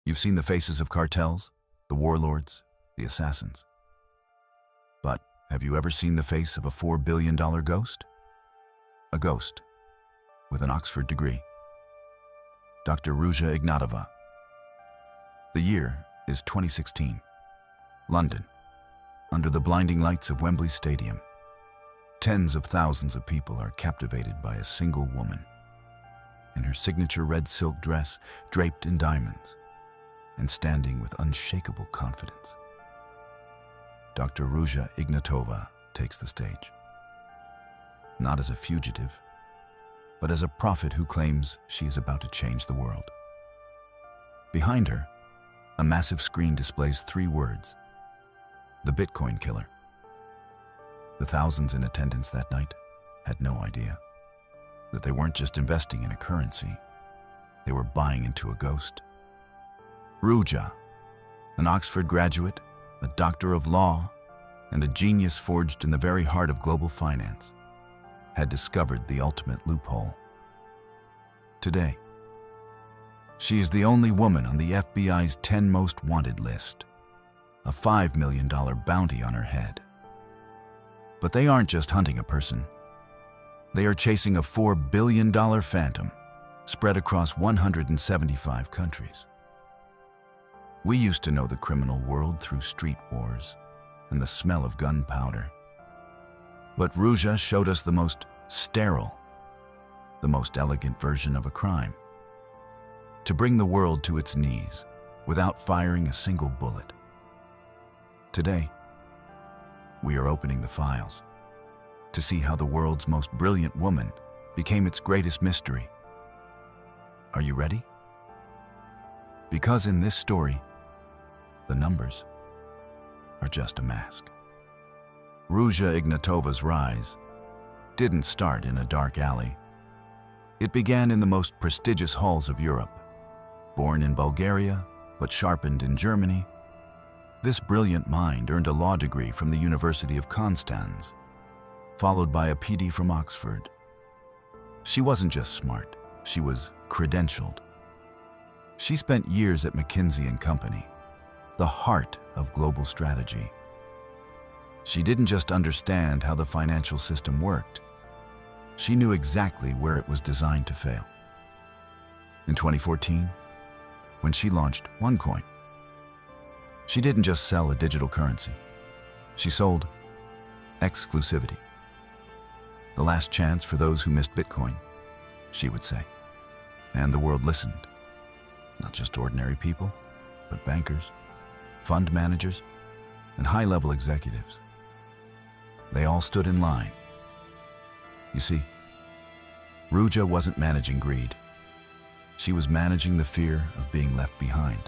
You've seen the faces of cartels, the warlords, the assassins. But have you ever seen the face of a $4 billion ghost? A ghost with an Oxford degree. Dr. Ruja Ignatova. The year is 2016. London. Under the blinding lights of Wembley Stadium, tens of thousands of people are captivated by a single woman. In her signature red silk dress, draped in diamonds, and standing with unshakable confidence. Dr. Ruja Ignatova takes the stage. Not as a fugitive, but as a prophet who claims she is about to change the world. Behind her, a massive screen displays 3 words: the Bitcoin killer. The thousands in attendance that night had no idea that they weren't just investing in a currency, they were buying into a ghost. Ruja, an Oxford graduate, a doctor of law, and a genius forged in the very heart of global finance, had discovered the ultimate loophole. Today, she is the only woman on the FBI's 10 most wanted list, a $5 million bounty on her head. But they aren't just hunting a person. They are chasing a $4 billion phantom spread across 175 countries. We used to know the criminal world through street wars and the smell of gunpowder. But Ruja showed us the most sterile, the most elegant version of a crime. To bring the world to its knees without firing a single bullet. Today, we are opening the files to see how the world's most brilliant woman became its greatest mystery. Are you ready? Because in this story, the numbers are just a mask. Ruja Ignatova's rise didn't start in a dark alley. It began in the most prestigious halls of Europe. Born in Bulgaria, but sharpened in Germany, this brilliant mind earned a law degree from the University of Konstanz, followed by a PD from Oxford. She wasn't just smart, she was credentialed. She spent years at McKinsey & Company, the heart of global strategy. She didn't just understand how the financial system worked. She knew exactly where it was designed to fail. In 2014, when she launched OneCoin, she didn't just sell a digital currency. She sold exclusivity. The last chance for those who missed Bitcoin, she would say. And the world listened. Not just ordinary people, but bankers, fund managers, and high-level executives. They all stood in line. You see, Ruja wasn't managing greed. She was managing the fear of being left behind.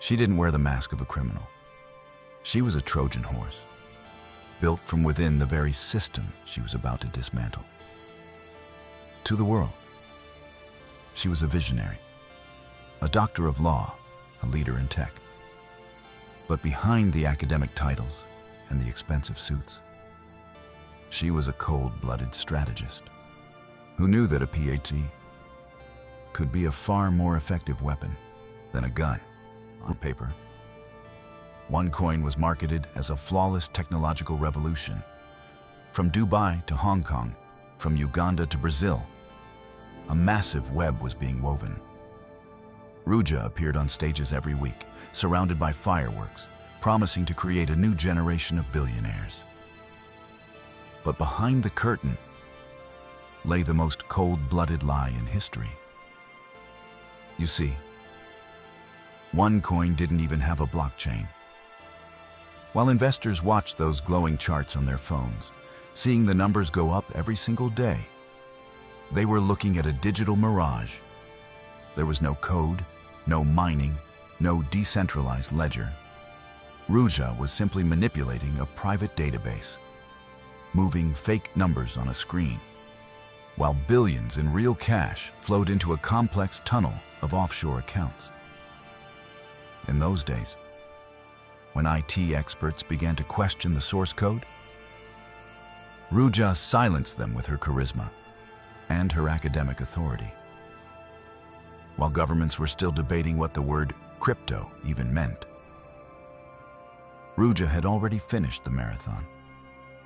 She didn't wear the mask of a criminal. She was a Trojan horse, built from within the very system she was about to dismantle. To the world, she was a visionary, a doctor of law, a leader in tech. But behind the academic titles and the expensive suits, she was a cold-blooded strategist who knew that a PhD could be a far more effective weapon than a gun on paper. OneCoin was marketed as a flawless technological revolution. From Dubai to Hong Kong, from Uganda to Brazil, a massive web was being woven. Ruja appeared on stages every week, surrounded by fireworks, promising to create a new generation of billionaires. But behind the curtain lay the most cold-blooded lie in history. You see, OneCoin didn't even have a blockchain. While investors watched those glowing charts on their phones, seeing the numbers go up every single day, they were looking at a digital mirage. There was no code, no mining, no decentralized ledger. Ruja was simply manipulating a private database, moving fake numbers on a screen, while billions in real cash flowed into a complex tunnel of offshore accounts. In those days, when IT experts began to question the source code, Ruja silenced them with her charisma and her academic authority. while governments were still debating what the word crypto even meant. Ruja had already finished the marathon,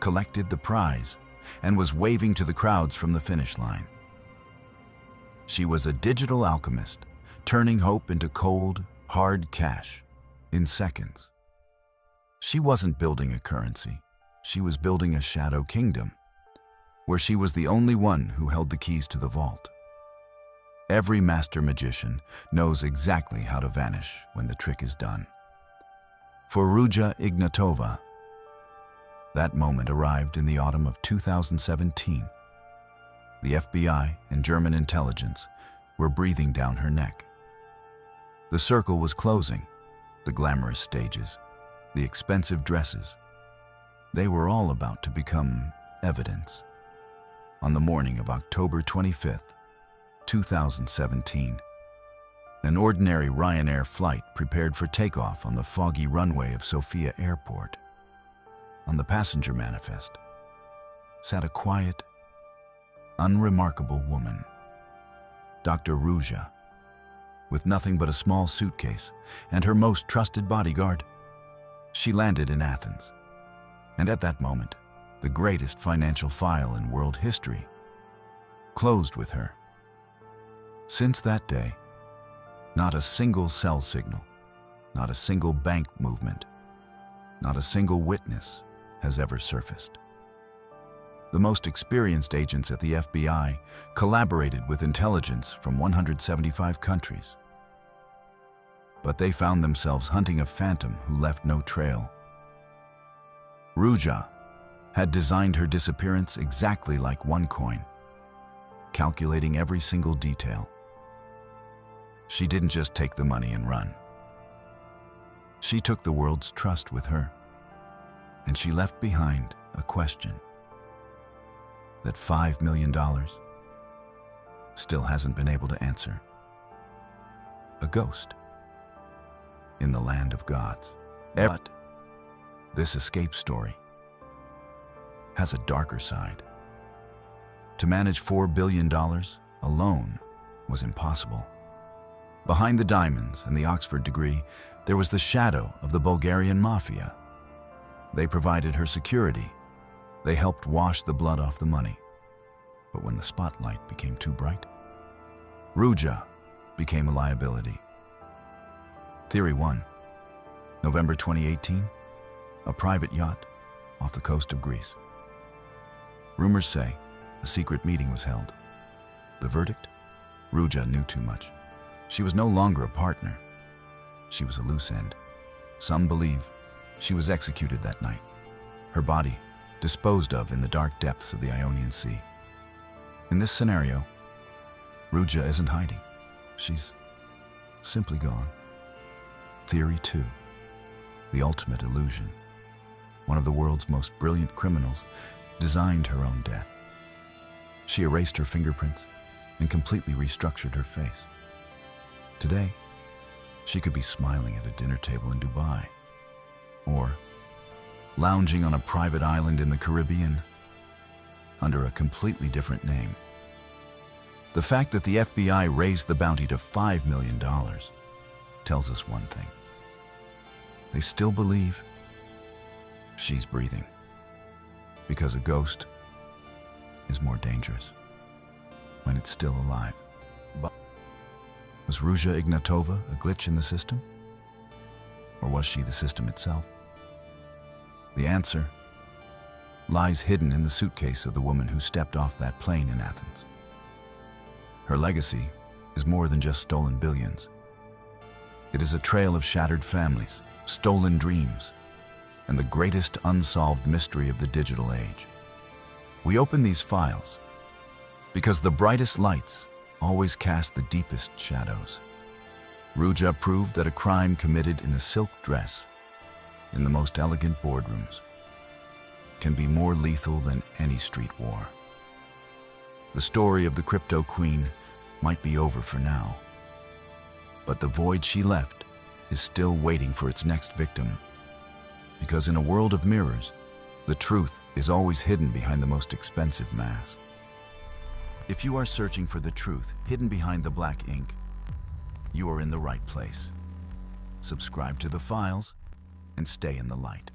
collected the prize, and was waving to the crowds from the finish line. She was a digital alchemist, turning hope into cold, hard cash in seconds. She wasn't building a currency. She was building a shadow kingdom, where she was the only one who held the keys to the vault. Every master magician knows exactly how to vanish when the trick is done. For Ruja Ignatova, that moment arrived in the autumn of 2017. The FBI and German intelligence were breathing down her neck. The circle was closing. The glamorous stages, the expensive dresses, they were all about to become evidence. On the morning of October 25th, 2017, an ordinary Ryanair flight prepared for takeoff on the foggy runway of Sofia Airport. On the passenger manifest sat a quiet, unremarkable woman, Dr. Ruja, with nothing but a small suitcase and her most trusted bodyguard. She landed in Athens, and at that moment, the greatest financial file in world history closed with her. Since that day, not a single cell signal, not a single bank movement, not a single witness has ever surfaced. The most experienced agents at the FBI collaborated with intelligence from 175 countries. But they found themselves hunting a phantom who left no trail. Ruja had designed her disappearance exactly like OneCoin, calculating every single detail. She didn't just take the money and run. She took the world's trust with her, and she left behind a question that $5 million still hasn't been able to answer. A ghost in the land of gods. But this escape story has a darker side. To manage $4 billion alone was impossible. Behind the diamonds and the Oxford degree, there was the shadow of the Bulgarian mafia. They provided her security. They helped wash the blood off the money. But when the spotlight became too bright, Ruja became a liability. Theory 1. November 2018, a private yacht off the coast of Greece. Rumors say a secret meeting was held. The verdict? Ruja knew too much. She was no longer a partner. She was a loose end. Some believe she was executed that night, her body disposed of in the dark depths of the Ionian Sea. In this scenario, Ruja isn't hiding. She's simply gone. Theory 2. The ultimate illusion. One of the world's most brilliant criminals designed her own death. She erased her fingerprints and completely restructured her face. Today, she could be smiling at a dinner table in Dubai, or lounging on a private island in the Caribbean under a completely different name. The fact that the FBI raised the bounty to $5 million tells us one thing. They still believe she's breathing, because a ghost is more dangerous when it's still alive. But was Ruja Ignatova a glitch in the system? Or was she the system itself? The answer lies hidden in the suitcase of the woman who stepped off that plane in Athens. Her legacy is more than just stolen billions. It is a trail of shattered families, stolen dreams, and the greatest unsolved mystery of the digital age. We open these files because the brightest lights always cast the deepest shadows. Ruja proved that a crime committed in a silk dress in the most elegant boardrooms can be more lethal than any street war. The story of the Cryptoqueen might be over for now, but the void she left is still waiting for its next victim. Because in a world of mirrors, the truth is always hidden behind the most expensive mask. If you are searching for the truth hidden behind the black ink, you are in the right place. Subscribe to the files and stay in the light.